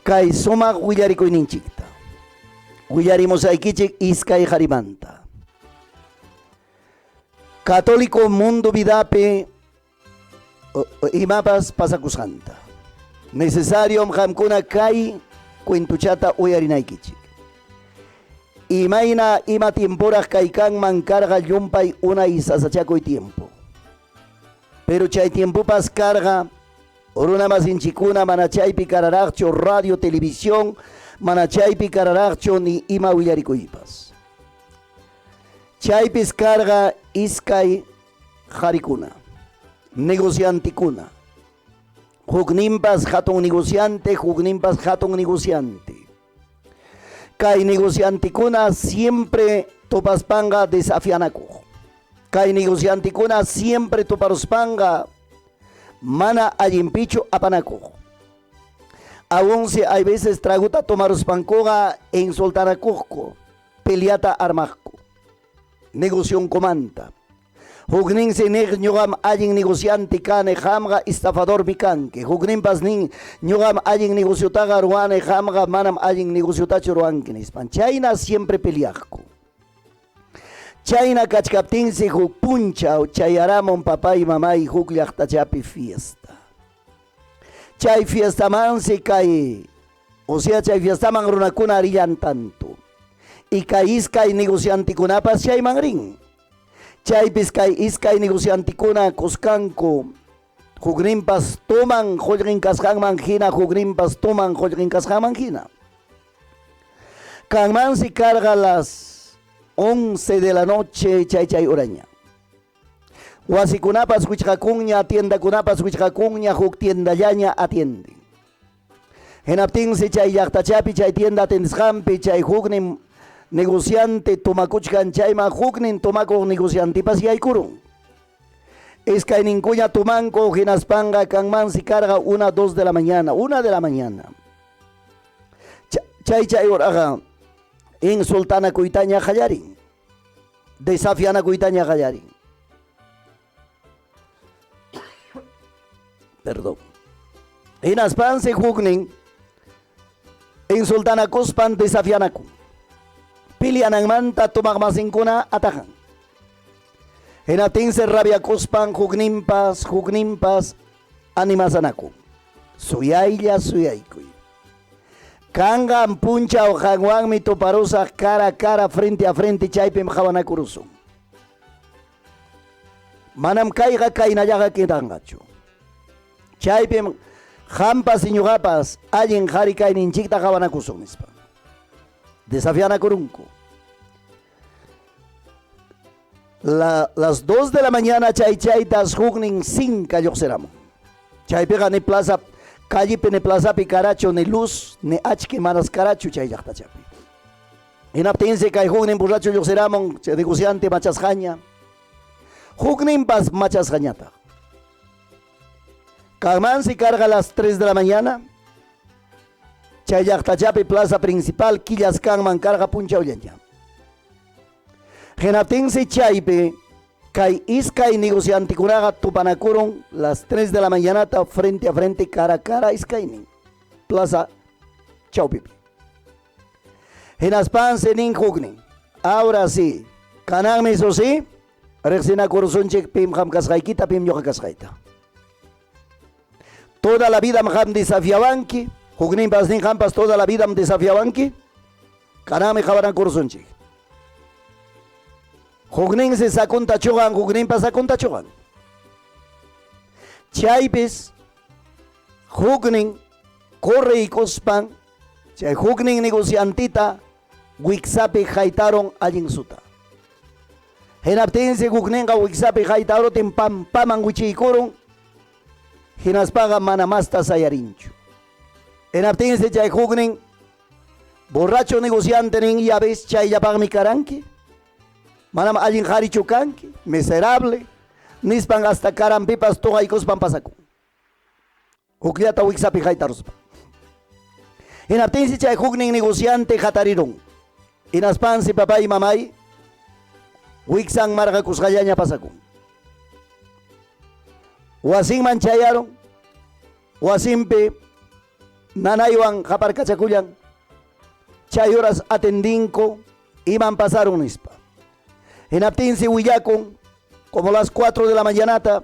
Kay sumaq willarikuyninchikta. Willarimusaykichik iskay harimanta. Católico mundo vidapi imapas pasakusanta. Necesario hamkuna kay cuentuchata uyarinaykichik. Imayna ima tiemporas kaykanman carga llumpay una isasachakuy tiempo. Pero chay tiempo pas carga oruna masinchikuna mana chaypi kararaqchu radio televisión mana chaypi kararaqchu ni ima willarikuypas. Chaypis carga iskay harikuna, negociantikuna. Hukninpas hatun negociante, hukninpas hatun negociante. Kay negociantikuna siempre topaspanga desafianakuj. Kay negociantikuna siempre toparuspanga mana allimpichu apanakuj. Aún si hay veces traguta tomaruspankoga en soltanakujko, peleata armajko. Negociación comanta. Hugnin se ñogam allin negociante kane hamga estafador mikanke. Hugnin pas nin ñogam allin negociotaga ruane hamga manam allin negociotacho ruankenis. Chayna siempre peleajko. Chayna kachkaptin se huk puncha o chayaramon papá y mamá y huk llaqtachapi fiesta. Chay fiesta man se cae. O sea, chay fiesta man runakuna arillan tanto. Y kay iskay negociantikunapas chay mangrin. Chaypis kay iskay negociantikuna kuskanku. Hukninpas toman hollrin kasqanman hina, hukninpas toman hollrin kasqanman hina. Kanman si carga las 11 de la noche chay uraña. Wasikunapas wichqakunña, tiendakunapas wichqakunña, huk tiendallaña atiende. Hinaptin si chay llaqtachapi chay tienda atendisqanpi chay huknin negociante tomakuchkan chayma huknin tomako negociante pas yaykurun. Iskay ninkuña tomanko hinaspanga kanman si carga 1, 2 de la mañana, 1 de la mañana. Chay oraga en sultana kuitaña hallarin. Desafiana kuitaña hallarin. Perdón. Hinaspan se huknin en sultana kuspan desafianaku. Pilianangmanta tumagmasinkuna atajan. Hinatin se rabia kuspan hukninpas animasanaku. Suyaylla suyaykuy. Kangan puncha o hangwanmi toparusa cara a cara frente a frente chaypim hawanakurusun. Manam kayga kaynallaga kitangachu. Chaypim hampas y ñugapas allin harikayninchikta hawanakusun nispa. Desafiana Corunco. Las 2 de la mañana chaytas hugnin sin calloxeramo. Chay pega ni plaza, calle ni plaza picaracho, ni luz, ni achque manas caracho chay yachtachapi. Inaptense kay hugnin borracho yoxeramo, negociante machasjaña. Hugnin pas machasjañata. Carman se carga a las 3 de la mañana. Chay llaqtachapi plaza principal quillas kanman carga puncha ullanya. Genaptense chaype kay iskay negociantikunaga tupanakurun las 3 de la mañana frente a frente cara a cara iskaynin. Plaza chaupipi. Genaspan senin hugnin. Ahora sí, kanangme eso sí, rexina kursunchik pim ham kasqaykita pim yoqa kasqayta. Toda la vida ham desafiabanki. Huknin pasnin hampas toda la vida me desafiabanki. Kaname jabaran kursunchik. Huknin se sakunta chogan, huknin pas sakunta chogan. Chaypis huknin corre y cospan. Chay huknin negociantita wiksapi jaitaron allin suta. Henaptense hukninga wiksapi jaitaron pam paman wichikuron. Hinaspaga manamasta sayarinchu. En abtense chay huknin borracho negociante nin ya ves chay yapag mi karanki. Manam allin harichu kanki, miserable. Nispan hasta karampipas toga ikospan pasaku. Hukliata wiksapi haitaruspa. En abtense chay huknin negociante hatariron. Inaspan si papá y mamay wiksan marga kusgayaña pasaku. Wasin manchayaron. Wasimpe nanaywan qaparkachakullan chay horas atendinko iman pasaron nispa hinaptinsi willakun como las 4 de la mañanata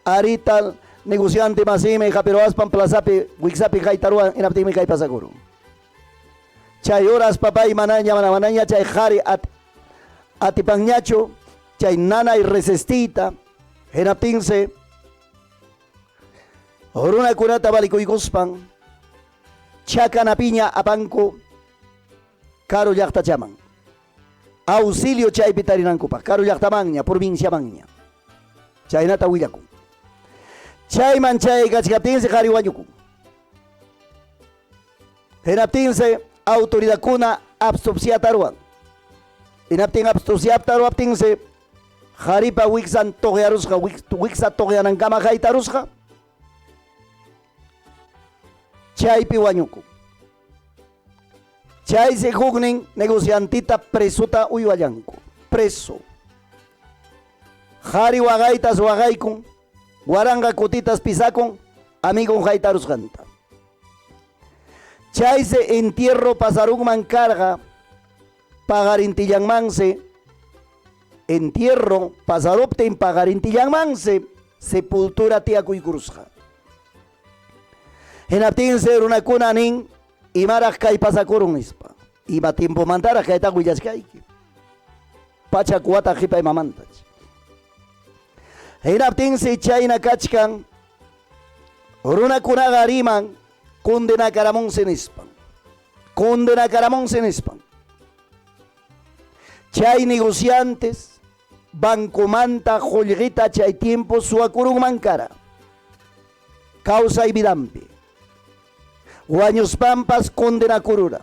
ahorita negociante masime japeroaspan plazapi wixapi haytaruan hinaptinmi kay pasakuru chay horas papay manaña chay jari atipanñacho chay nanay resestita hinaptinsi runakunata valikuykuspan chakanapiña apanku caro llaqtachaman auxilio chaypi tarinankupa caro llaqtamanña provinciamanña chaynata willakun chayman chay kachkaptinsi qhari wañukun hinaptinsi autoridadkuna abstopsiataruan hinaptin abstopsiataruaptinsi qharipa wiksan toqyarusqa wiksa toqyanankama haytarusqa chaypi wañukun chaysi huknin negociantita presuta uywallanku preso qhari waqaytas waqaykun waranga kutitas pisakun amigun haytarusqanta chaysi entierro pasarunman karqa pagarintillanmansi entierro pasaruptin pagarintillanmansi sepultura tiyakuykurusqa hinaptinsi runakuna nin imaraq kay pasakurun nispa ima tiempo mantaraq kayta willashkayki pachak wata qhipay mamantach hinaptinsi chayna kachkan runakunaqa riman condenakaramunsi nispan chay negociantes bankumanta qullqita chay tiempo suwakurunman kara kawsay vidampi wañuspampas condenakurura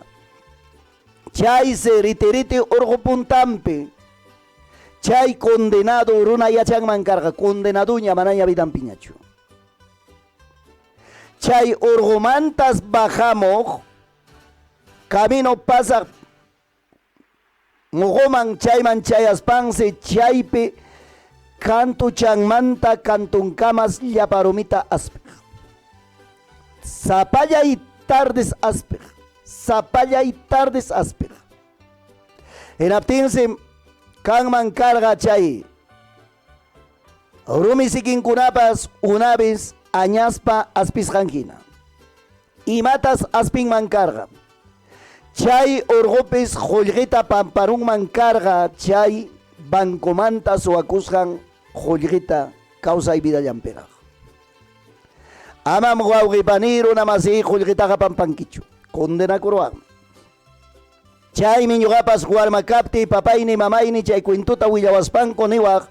chaysi riti urqupuntampi chay condenado runa yachanman karqa condenaduña manaña vidampiñachu chay urqumantas bajamuq camino pasaq muquman chayman chayaspansi chaypi cantuchanmanta cantunkamas llaparumita aspiq sapalla y tardes aspiq hinaptinsi kanman karqa chay rumi sikinkunapas una vez añaspa aspisqankina imatas aspinman karqa chay urqupis qullqita pamparunman karqa chay bankumanta suwakusqan qullqita kawsay vidallanpiraq amam wawqipaniro namasi qullqitaqa pampankichu condenakuruwan chaymi ñuqapas warmakapti papayni mamayni chay cuentuta willawaspanku niwaq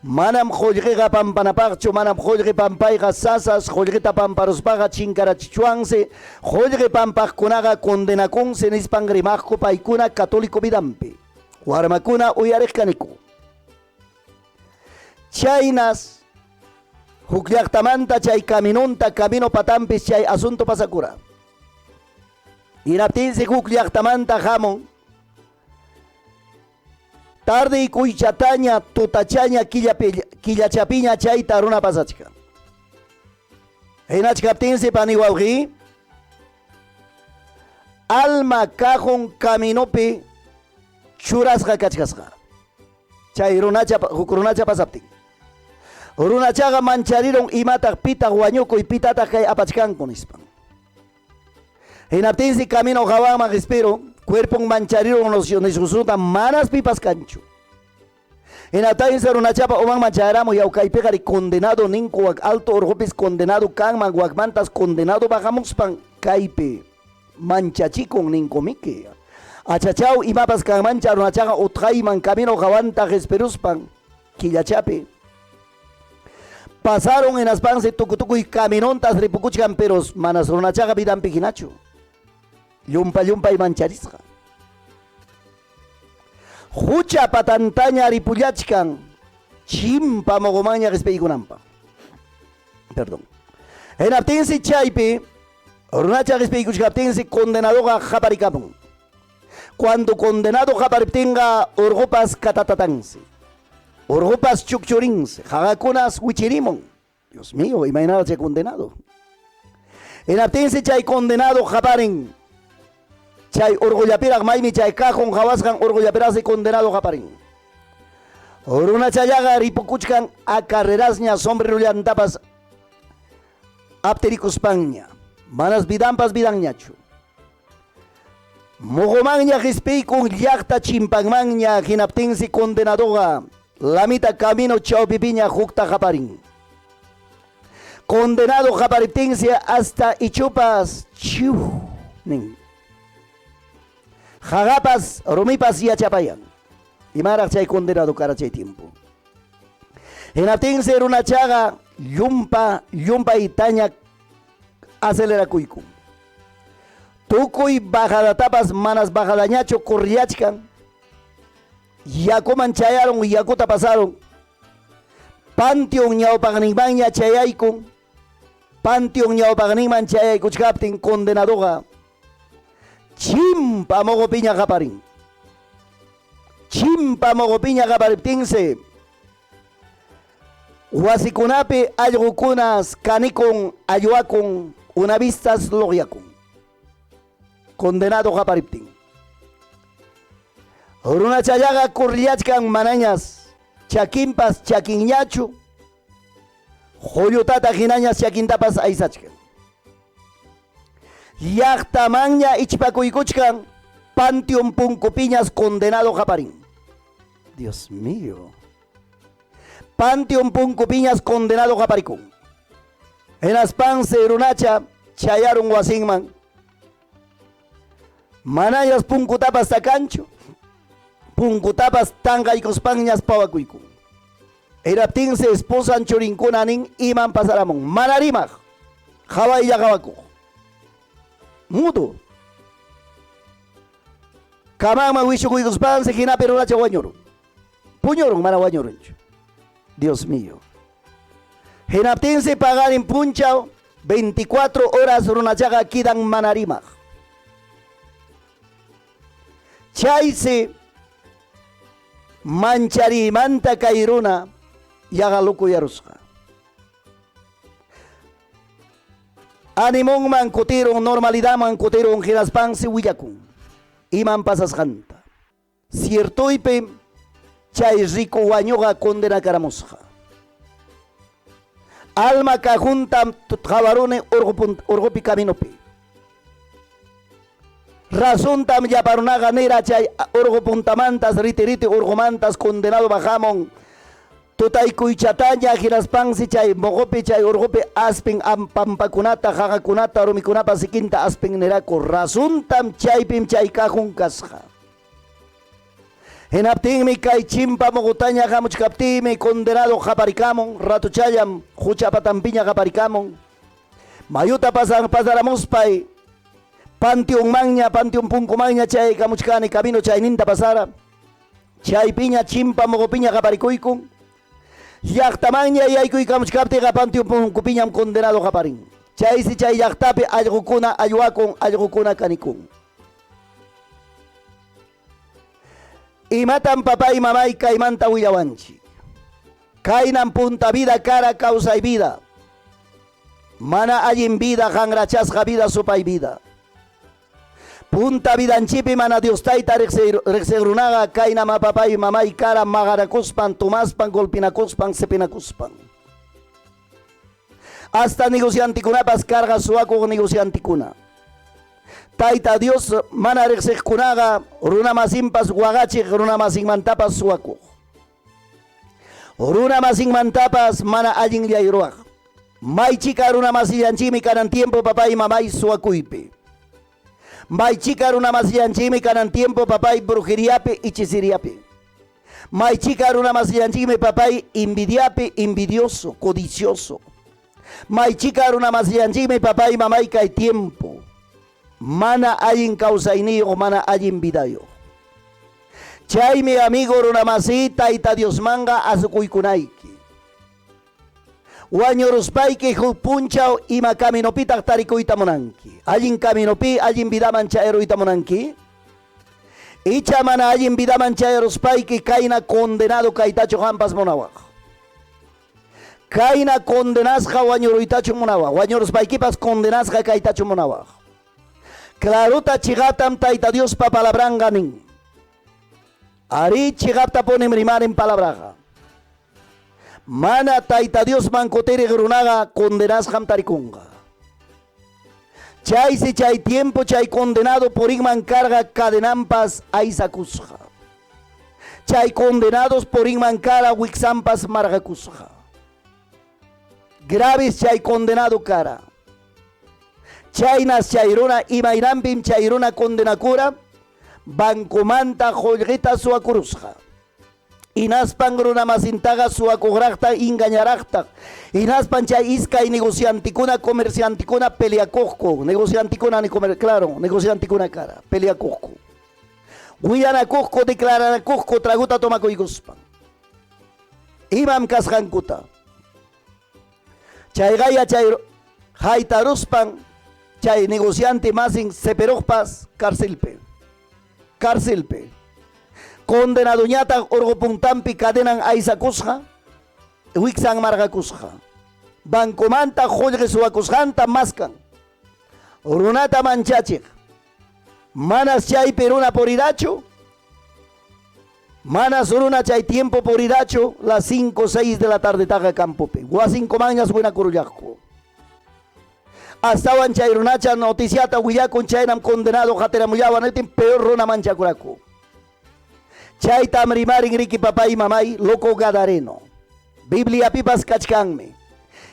manam qullqiqa pampanapaqchu manam qullqi pampayqa sasas qullqita pamparuspaqa chinkarachichuansi qullqi pampaqkunaqa condenakunsi nispan rimaqku paykuna católico vidampi warmakuna uyariqkaniku chaynas huk llaqtamanta chay camino patampis chay asunto pasakura hinaptinsi huk llaqtamanta hamun tarde y kuychataña tutachaña killachapiña chayta runa pasachka hinachkaptinsi pani wawqi alma kajun caminopi churasqa kachkasqa chay huk runacha pasaptin runachaqa manchariron imataq pitaq wañukuy pitataq kay apachkanku nispan hinaptinsi camino hawanman espero cuerpon manchariron nisqusuta manas pipas kanchu hinaptinsi runachapa uman mancharamu yaukaypiqari condenado ninku wak alto urqupis condenado kanman wakmantas condenado bajamuspan kaypi manchachikun ninkumiki achachaw imapas kanmancha runachaqa utqayman camino hawantaq esperuspan killachapi pasaron en aspanse tukutukuy caminontas ripukuchkan pero manas runachaqa vidampi hinachu llumpa y mancharisqa hucha patantaña ripullachkan chimpa mogomaña qhispiykunanpaq perdón hinaptinsi chaypi runacha qhispiykuchkaptinsi condenadoqa qaparikamun cuando condenado qapariptinqa urqupas katatatansi urqupas chukchurinsi qaqakunas wichirimon Dios mío, imagínate condenado Hinaptinsi chay condenado haparin. Chay orgullapiraq maymi chay cajón hawasqan orgullapiraqsi condenado haparin. Runa chayaqa ripukuchkan a carrerasña sombrerullantapas aptiricuspanña. Manas vidampas vidanñachu. Mogomanña hispikun llaqta chimpanmanña hinaptinsi condenadoga lamita camino chawpipiña hukta haparin. Condenado hapariptinsi hasta ichupas chiu nin. Hagapas rumipas yachapayan. Imaraq chay condenado kara chay tiempo. Hinaptinsi runachaqa yumpa itaña acelerakuyku. Tukuy bajadatapas manas bajadañacho corriachkan. Yakuman chayaron yakuta pasaron. Panteon ñawpaqninmanña chayaykun. Panteon ñawpaqninman chayaykuchkaptin condenadoqa chimpa mogopiña haparin. Chimpa mogopiña hapariptinsi wasikunapi allqukunas kanikun ayuakun unavistas logyakun. Condenado hapariptin. Runa chayaqa kurriachkan manañas chakinpas chakinñachu. Joyutata hinañas chakintapas aysachkan. Llaqtamanña ichpakuykuchkan panteon punkupiñas condenado haparin. Dios mío. Panteon punkupiñas condenado haparikun. Enaspanse runacha chayaron wasinman. Manayas punkutapas takanchu. Punkutapas tanqaykuspanñas pawakuyku. Eraptinse esposan churinkunanin iman pasaramun. Manarimaq. Hawaylla hawakuq. Mudo. Kamama wishukuykuspanse hinapi runacha wañurun. Puñurun mana wañurunchu. Dios mío. Hinaptinse pagarin punchaw 24 horas runachaqa kidan manarimaq. Chaysi mancharimanta kay runa yagalukuyarusqa. Animunman kutirun normalidadman kutirun hinaspansi willakun. Iman pasasqanta. Ciertoypi chay rico wañuqa condenakaramusqa. Alma kajuntam jabarune urgupi caminopi. Razontam yaparunaqa nira chay urgu puntamantas riti urgumantas condenado bajamon. Tutaykuychataña hiraspansi chay mogopi chay urgupi aspin pampakunata jaqakunata rumikunapa sikinta aspin niraku. Razontam chaypim chay kajun kasqa. Hinaptinmi kay chimpa mogutaña hamuchkaptimi condenado haparikamun. Ratuchayam huchapatampiña haparikamun. Mayuta pasaramuspay. Panteon punkumanña chay kamuchkani camino chayninta pasara. Chaypiña chimpa mogopiña haparikuykun. Llaqtamanña yaykuy kamuchkaptiqa panteon punkupiñam condenado haparin. Chaysi chay llaqtapi allqukuna ayuakun allqukuna kanikun. Imatan papay mamay kaymanta willawanchi. Kaynan punta vida cara causa y vida. Mana allin vida hangrachasqa vida supay vida. Punta vidanchipi mana Dios tayta riqsegrunaqa kaynama papay mamay cara magarakuspan tumaspan golpinakuspan sepinakuspan. Hasta negociantikunapas carga suwakuq negociantikuna. Tayta Dios mana riqsegkunaqa runamasinpas waqachiq runamasinmantapas suwakuq. Runamasinmantapas mana allin llay Maychika runamasillanchimi kanan tiempo papay mamay suwakuypi. Maychika runamasillanchimi kanan tiempo papay brujeriapi hechiceriapi. Maychika runamasillanchimi papay envidiapi envidioso, codicioso. Maychika runamasillanchimi papay mamay kay tiempo. Mana allin kawsayniyo mana allin vidayo. Chaymi amigo runamasi tayta Dios manga asukuykunayki. Wañuruspayki huk punchaw ima caminopitaq tarikuyta munanki. Allin caminopi allin vidaman chayruyta munanki. Icha mana allin vidaman chayruspayki kayna condenado kaytachu hampas munawaq. Kaina condenasja wañuruitachu munawa. Wañuruspaykipas condenasja kaitachu munawa. Claruta chigatam taita Dios pa palabranga nin. Ari chigapta ponem rimar en palabraja. Mana taita Dios mancoteri grunaga condenasjam tarikunga. Chay si chay tiempo chay condenado por igman carga cadenampas aizacusja. Chay condenados por igman cara wixampas margacusja. Graves chay condenado cara. Chaynas chayruna imairampim chayruna condenacura bancomanta jolleta suacurusja. Inaspan gruna masintaga suacugracta engañaracta. Inaspan chay isca y negocianticuna comercianticuna peleacosco. Negocianticuna ni comer, claro, negocianticuna cara, peleacosco. Guyana cosco declarana cosco traguta tomaco y guspan. Imam casjancuta. Chay gaya chay jaitaruspan chay negociante más en seperospas cárcelpe. Cárcelpe. Condenado ñata orgopuntampi cadenan aizacusja, wixan margacusja. Bancomanta jolge suacusjanta mascan. Runata manchachik. Manas chay peruna por iracho. Manas runa chay tiempo por iracho, las 5 o 6 de la tarde taga campope. Guacinco mañas buena curullaco. Hasta wan chay runacha noticiata huillacun chaynam condenado jateramuyaban etin peor runa mancha curaco. Chay tamrimarin riki papá y mamay loco gadareno. Biblia pipas cachcanme.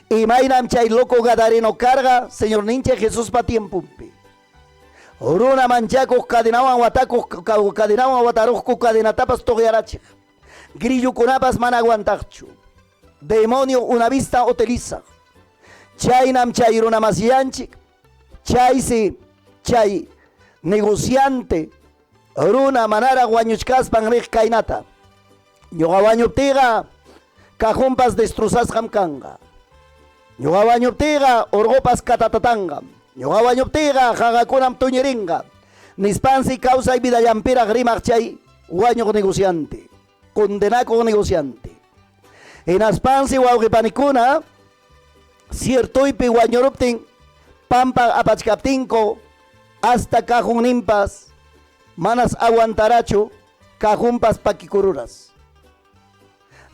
Y mainam chay loco gadareno carga, Señor ninche Jesús pa tiempo. Runa manchacos cadenawan watacos cadenawan watarosco cadenatapas togearachik. Grillo conapas managuantachu. Demonio una vista hoteliza. Chaynam chay runa masianchik. Chay si chay negociante. Runa manara guañuchkaspan rej kainata. Ñuqa wañuptiqa cajumpas destrozas hamkanga. Ñuqa wañuptiqa orgopas katatatanga. Ñuqa wañuptiqa qaqakunam tuñiringa. Nispansi causa y vida llampiraq rimaq chay wañuq negociante. Condenaco negociante. Hinaspansi wawqipanikuna ciertoypi wañuruptin pampa apachkaptinko hasta cajunimpas manas aguantaracho cajumpas paquikururas.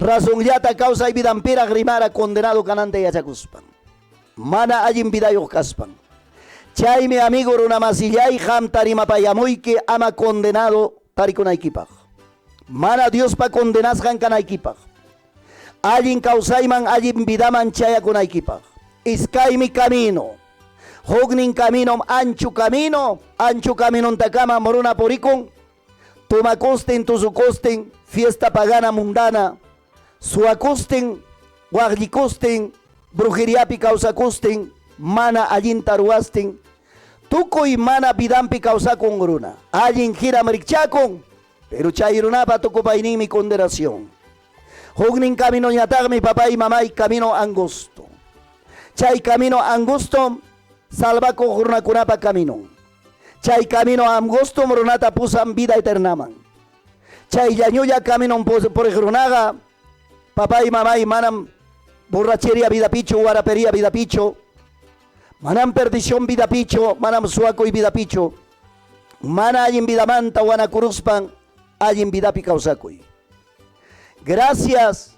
Razón yata causa y vidampira grimara condenado canante y achacuspan. Mana allin vidayo caspan. Chay mi amigo runamasillay ham tarimapayamuy que ama condenado tarikunaykipak. Mana Dios pa condenasjan kanaykipak. Allin causayman allin vidaman chayakunaykipak. Iskay mi camino. Hognin camino, ancho camino takama moruna poricon, toma costen, tusu costen, fiesta pagana mundana, suacosten, guardicosten, brujeriapi causa costen, mana allin taruasten, tuco y mana pidampi causa con gruna, allin gira marichacon, pero chayrunapa toco painin mi condenación. Hognin camino ñatag mi papá y mamá y camino angosto. Chay camino angosto, salvaco jurnacunapa camino. Chay camino angosto morunata pusan vida eternaman. Chay yañuya camino por jornaga, papá y mamá y manam borrachería vida picho, guarapería vida picho, manam perdición vida picho, manam suaco y vida picho, mana hay en vida manta, guanacuruspan, hay en vida picausacoy. Gracias,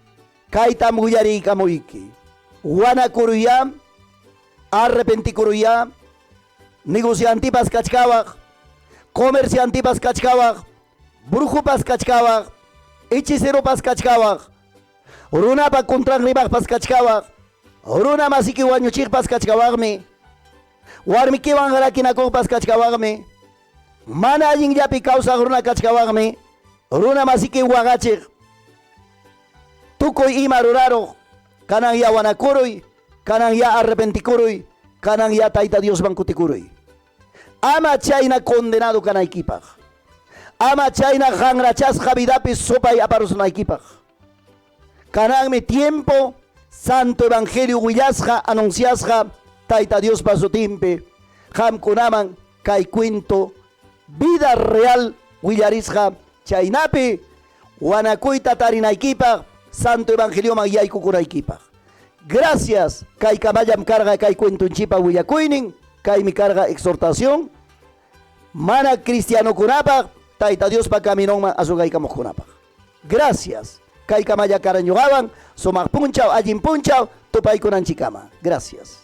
kaitam guyari kamuiki, guanacuruyam, arrepenticuruya, negociantipas cachcabaj, comerciantipas cachcabaj, brujupas cachcabaj, hechiceropas cachcabaj, runapa contrarribajpas cachcabaj, runa masiki wañuchikpas cachcabajme, warmikiwan garakinakojpas cachcabajme, mana allin yapi causa runa cachcabajme, runa masiki wagachik, tukoy ima ruraro, kanan ya wanakuroy, kanan ya arrepentikuroy, kanan ya taita Dios bankutikuroy. Ama chayna condenado kanaykipaj. Ama chayna hangrachasqa vidapis sopay aparusnaykipaj. Kananmi tiempo santo evangelio willasqa anunciasqa taita Dios pasutimpe hamkunaman kay cuento vida real willarisqa chaynapi wanakuyta tarinaykipaj santo evangelio man yaykukunaykipaj. Gracias. Kay kamayam carga kay cuentunchipa willakuinin. Kay mi carga exhortación. Mana cristiano kunapa. Taita Dios pa caminon asugay kamos kunapa. Gracias. Kay kamaya karan yugaban. Somak punchaw, ajin punchaw. Tupay kunan chikama. Gracias.